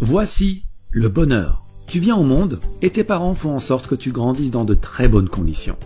Voici le bonheur. Tu viens au monde et tes parents font en sorte que tu grandisses dans de très bonnes conditions.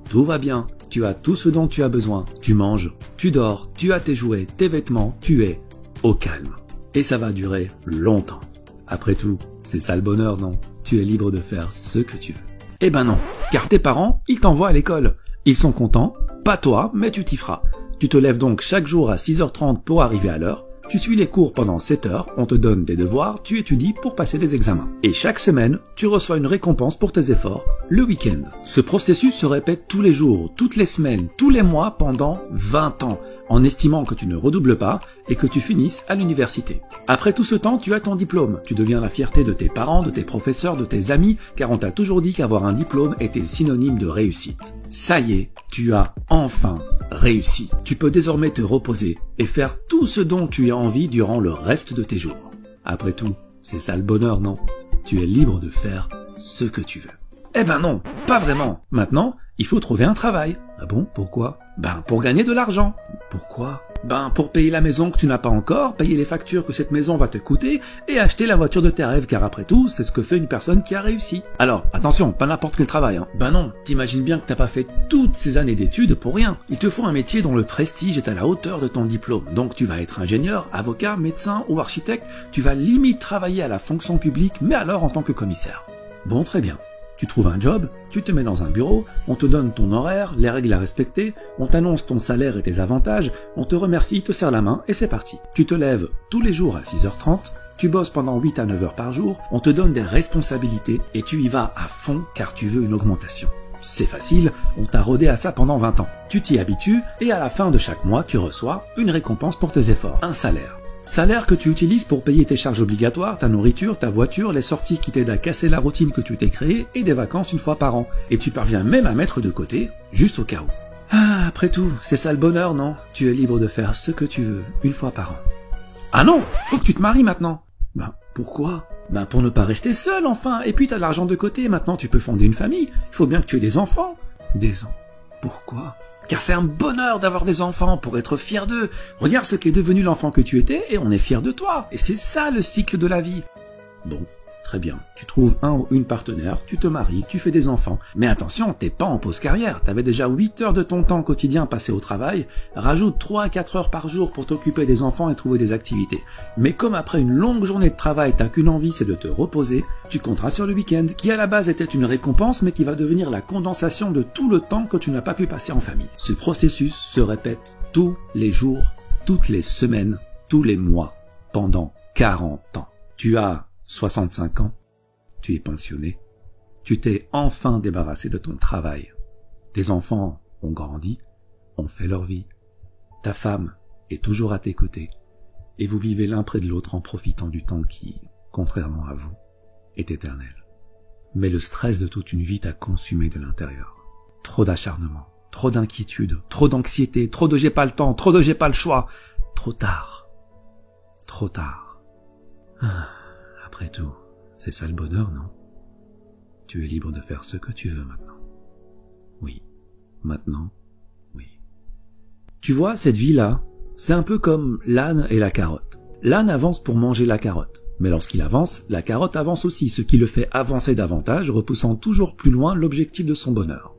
Tout va bien, tu as tout ce dont tu as besoin. Tu manges, tu dors, tu as tes jouets, tes vêtements, tu es au calme. Et ça va durer longtemps. Après tout, c'est ça le bonheur, non? Tu es libre de faire ce que tu veux. Eh ben non, car tes parents, ils t'envoient à l'école. Ils sont contents, pas toi, mais tu t'y feras. Tu te lèves donc chaque jour à 6h30 pour arriver à l'heure. Tu suis les cours pendant 7 heures, on te donne des devoirs, tu étudies pour passer des examens. Et chaque semaine, tu reçois une récompense pour tes efforts, le week-end. Ce processus se répète tous les jours, toutes les semaines, tous les mois pendant 20 ans, en estimant que tu ne redoubles pas et que tu finisses à l'université. Après tout ce temps, tu as ton diplôme. Tu deviens la fierté de tes parents, de tes professeurs, de tes amis, car on t'a toujours dit qu'avoir un diplôme était synonyme de réussite. Ça y est, tu as enfin réussi. Tu peux désormais te reposer et faire tout ce dont tu as envie durant le reste de tes jours. Après tout, c'est ça le bonheur, non? Tu es libre de faire ce que tu veux. Eh ben non, pas vraiment. Maintenant, il faut trouver un travail. Ah bon, pourquoi? Ben pour gagner de l'argent. Pourquoi? Ben pour payer la maison que tu n'as pas encore, payer les factures que cette maison va te coûter et acheter la voiture de tes rêves, car après tout, c'est ce que fait une personne qui a réussi. Alors, attention, pas n'importe quel travail, hein. Ben non, t'imagines bien que t'as pas fait toutes ces années d'études pour rien. Il te faut un métier dont le prestige est à la hauteur de ton diplôme. Donc tu vas être ingénieur, avocat, médecin ou architecte, tu vas limite travailler à la fonction publique, mais alors en tant que commissaire. Bon, très bien. Tu trouves un job, tu te mets dans un bureau, on te donne ton horaire, les règles à respecter, on t'annonce ton salaire et tes avantages, on te remercie, te serre la main et c'est parti. Tu te lèves tous les jours à 6h30, tu bosses pendant 8 à 9 heures par jour, on te donne des responsabilités et tu y vas à fond car tu veux une augmentation. C'est facile, on t'a rodé à ça pendant 20 ans. Tu t'y habitues et à la fin de chaque mois, tu reçois une récompense pour tes efforts, un salaire. Salaire que tu utilises pour payer tes charges obligatoires, ta nourriture, ta voiture, les sorties qui t'aident à casser la routine que tu t'es créée et des vacances une fois par an. Et tu parviens même à mettre de côté, juste au cas où. Ah, après tout, c'est ça le bonheur, non? Tu es libre de faire ce que tu veux, une fois par an. Ah non, faut que tu te maries maintenant. Ben, pourquoi? Ben, pour ne pas rester seul, enfin. Et puis t'as de l'argent de côté, maintenant tu peux fonder une famille. Il faut bien que tu aies des enfants. Des enfants? Pourquoi? Car c'est un bonheur d'avoir des enfants pour être fier d'eux. Regarde ce qu'est devenu l'enfant que tu étais et on est fier de toi. Et c'est ça le cycle de la vie. Bon, très bien. Tu trouves un ou une partenaire, tu te maries, tu fais des enfants. Mais attention, t'es pas en pause carrière. T'avais déjà 8 heures de ton temps quotidien passé au travail. Rajoute 3 à 4 heures par jour pour t'occuper des enfants et trouver des activités. Mais comme après une longue journée de travail, t'as qu'une envie, c'est de te reposer, tu compteras sur le week-end, qui à la base était une récompense, mais qui va devenir la condensation de tout le temps que tu n'as pas pu passer en famille. Ce processus se répète tous les jours, toutes les semaines, tous les mois, pendant 40 ans. Tu as 65 ans, tu es pensionné, tu t'es enfin débarrassé de ton travail. Tes enfants ont grandi, ont fait leur vie. Ta femme est toujours à tes côtés, et vous vivez l'un près de l'autre en profitant du temps qui, contrairement à vous, est éternel. Mais le stress de toute une vie t'a consumé de l'intérieur. Trop d'acharnement, trop d'inquiétude, trop d'anxiété, trop de j'ai pas le temps, trop de j'ai pas le choix. Trop tard. Trop tard. Après tout, c'est ça le bonheur, non? Tu es libre de faire ce que tu veux maintenant. Oui. Maintenant, oui. Tu vois, cette vie-là, c'est un peu comme l'âne et la carotte. L'âne avance pour manger la carotte. Mais lorsqu'il avance, la carotte avance aussi, ce qui le fait avancer davantage, repoussant toujours plus loin l'objectif de son bonheur.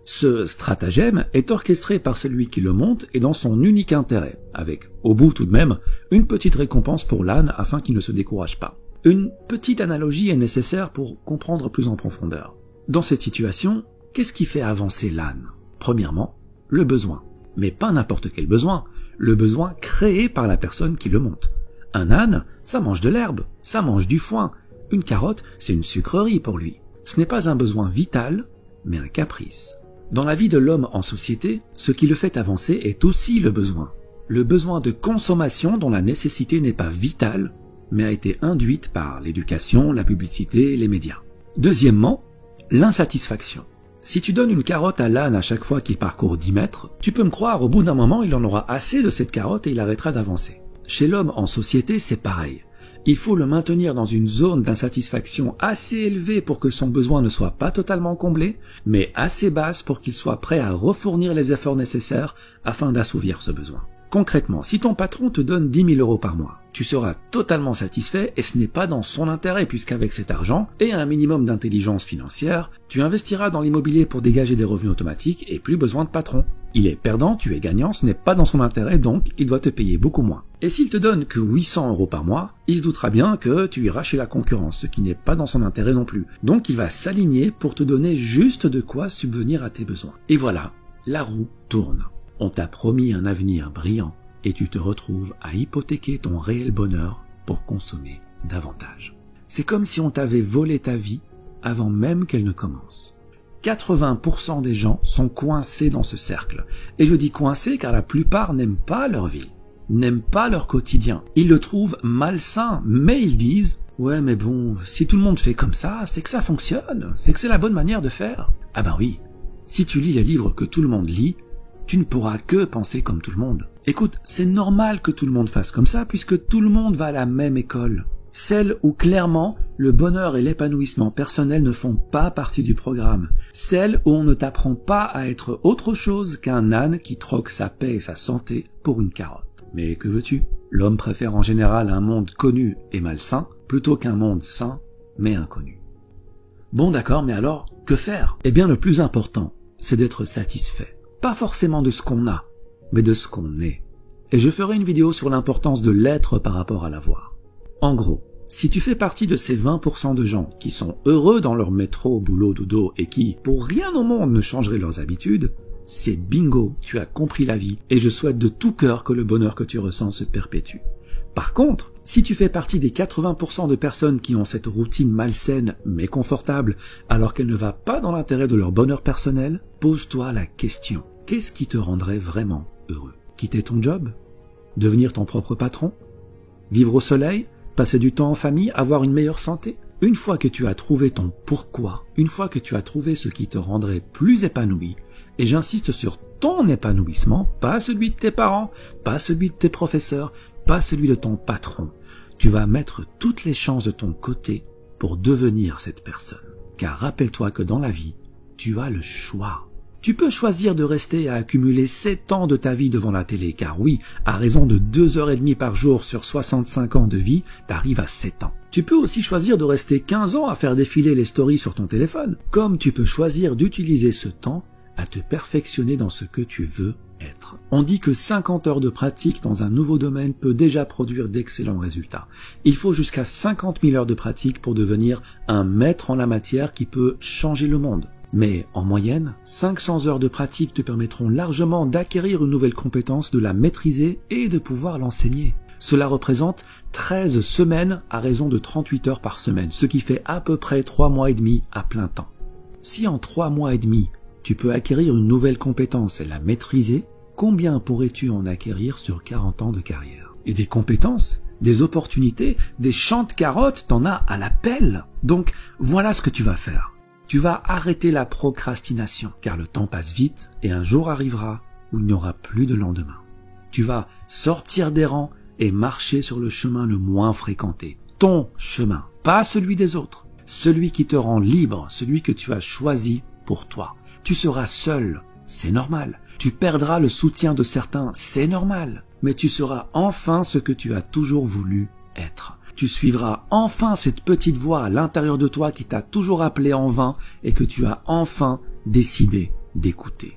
Ce stratagème est orchestré par celui qui le monte et dans son unique intérêt, avec, au bout tout de même, une petite récompense pour l'âne afin qu'il ne se décourage pas. Une petite analogie est nécessaire pour comprendre plus en profondeur. Dans cette situation, qu'est-ce qui fait avancer l'âne? Premièrement, le besoin. Mais pas n'importe quel besoin, le besoin créé par la personne qui le monte. Un âne, ça mange de l'herbe, ça mange du foin. Une carotte, c'est une sucrerie pour lui. Ce n'est pas un besoin vital, mais un caprice. Dans la vie de l'homme en société, ce qui le fait avancer est aussi le besoin. Le besoin de consommation dont la nécessité n'est pas vitale, mais a été induite par l'éducation, la publicité, les médias. Deuxièmement, l'insatisfaction. Si tu donnes une carotte à l'âne à chaque fois qu'il parcourt 10 mètres, tu peux me croire, au bout d'un moment, il en aura assez de cette carotte et il arrêtera d'avancer. Chez l'homme en société, c'est pareil. Il faut le maintenir dans une zone d'insatisfaction assez élevée pour que son besoin ne soit pas totalement comblé, mais assez basse pour qu'il soit prêt à refournir les efforts nécessaires afin d'assouvir ce besoin. Concrètement, si ton patron te donne 10 000 euros par mois, tu seras totalement satisfait et ce n'est pas dans son intérêt puisqu'avec cet argent et un minimum d'intelligence financière, tu investiras dans l'immobilier pour dégager des revenus automatiques et plus besoin de patron. Il est perdant, tu es gagnant, ce n'est pas dans son intérêt donc il doit te payer beaucoup moins. Et s'il te donne que 800 euros par mois, il se doutera bien que tu iras chez la concurrence, ce qui n'est pas dans son intérêt non plus. Donc il va s'aligner pour te donner juste de quoi subvenir à tes besoins. Et voilà, la roue tourne. On t'a promis un avenir brillant et tu te retrouves à hypothéquer ton réel bonheur pour consommer davantage. C'est comme si on t'avait volé ta vie avant même qu'elle ne commence. 80% des gens sont coincés dans ce cercle. Et je dis coincés car la plupart n'aiment pas leur vie, n'aiment pas leur quotidien. Ils le trouvent malsain, mais ils disent « Ouais mais bon, si tout le monde fait comme ça, c'est que ça fonctionne, c'est que c'est la bonne manière de faire. » Ah ben oui, si tu lis les livres que tout le monde lit, tu ne pourras que penser comme tout le monde. Écoute, c'est normal que tout le monde fasse comme ça puisque tout le monde va à la même école. Celle où clairement le bonheur et l'épanouissement personnel ne font pas partie du programme. Celle où on ne t'apprend pas à être autre chose qu'un âne qui troque sa paix et sa santé pour une carotte. Mais que veux-tu? L'homme préfère en général un monde connu et malsain plutôt qu'un monde sain mais inconnu. Bon d'accord, mais alors, que faire? Eh bien le plus important, c'est d'être satisfait. Pas forcément de ce qu'on a, mais de ce qu'on est. Et je ferai une vidéo sur l'importance de l'être par rapport à l'avoir. En gros, si tu fais partie de ces 20% de gens qui sont heureux dans leur métro, boulot, dodo et qui, pour rien au monde, ne changeraient leurs habitudes, c'est bingo, tu as compris la vie et je souhaite de tout cœur que le bonheur que tu ressens se perpétue. Par contre, si tu fais partie des 80% de personnes qui ont cette routine malsaine mais confortable alors qu'elle ne va pas dans l'intérêt de leur bonheur personnel, pose-toi la question. Qu'est-ce qui te rendrait vraiment heureux? Quitter ton job? Devenir ton propre patron? Vivre au soleil? Passer du temps en famille? Avoir une meilleure santé? Une fois que tu as trouvé ton pourquoi, une fois que tu as trouvé ce qui te rendrait plus épanoui, et j'insiste sur ton épanouissement, pas celui de tes parents, pas celui de tes professeurs, pas celui de ton patron, tu vas mettre toutes les chances de ton côté pour devenir cette personne. Car rappelle-toi que dans la vie, tu as le choix. Tu peux choisir de rester à accumuler 7 ans de ta vie devant la télé, car oui, à raison de 2h30 par jour sur 65 ans de vie, t'arrives à 7 ans. Tu peux aussi choisir de rester 15 ans à faire défiler les stories sur ton téléphone, comme tu peux choisir d'utiliser ce temps à te perfectionner dans ce que tu veux être. On dit que 50 heures de pratique dans un nouveau domaine peut déjà produire d'excellents résultats. Il faut jusqu'à 50 000 heures de pratique pour devenir un maître en la matière qui peut changer le monde. Mais en moyenne, 500 heures de pratique te permettront largement d'acquérir une nouvelle compétence, de la maîtriser et de pouvoir l'enseigner. Cela représente 13 semaines à raison de 38 heures par semaine, ce qui fait à peu près 3 mois et demi à plein temps. Si en 3 mois et demi, tu peux acquérir une nouvelle compétence et la maîtriser, combien pourrais-tu en acquérir sur 40 ans de carrière? Et des compétences, des opportunités, des champs de carottes, t'en as à la pelle. Donc voilà ce que tu vas faire. Tu vas arrêter la procrastination, car le temps passe vite et un jour arrivera où il n'y aura plus de lendemain. Tu vas sortir des rangs et marcher sur le chemin le moins fréquenté. Ton chemin, pas celui des autres. Celui qui te rend libre, celui que tu as choisi pour toi. Tu seras seul, c'est normal. Tu perdras le soutien de certains, c'est normal. Mais tu seras enfin ce que tu as toujours voulu être. Tu suivras enfin cette petite voix à l'intérieur de toi qui t'a toujours appelé en vain et que tu as enfin décidé d'écouter.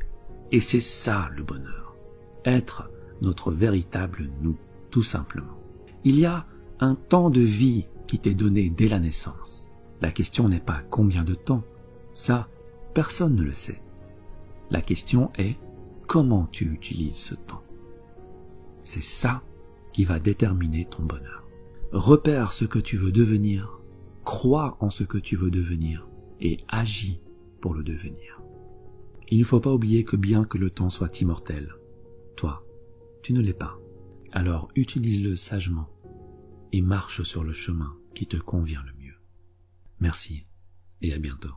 Et c'est ça le bonheur. Être notre véritable nous, tout simplement. Il y a un temps de vie qui t'est donné dès la naissance. La question n'est pas combien de temps. Ça, personne ne le sait. La question est comment tu utilises ce temps. C'est ça qui va déterminer ton bonheur. Repère ce que tu veux devenir, crois en ce que tu veux devenir et agis pour le devenir. Il ne faut pas oublier que bien que le temps soit immortel, toi, tu ne l'es pas. Alors utilise-le sagement et marche sur le chemin qui te convient le mieux. Merci et à bientôt.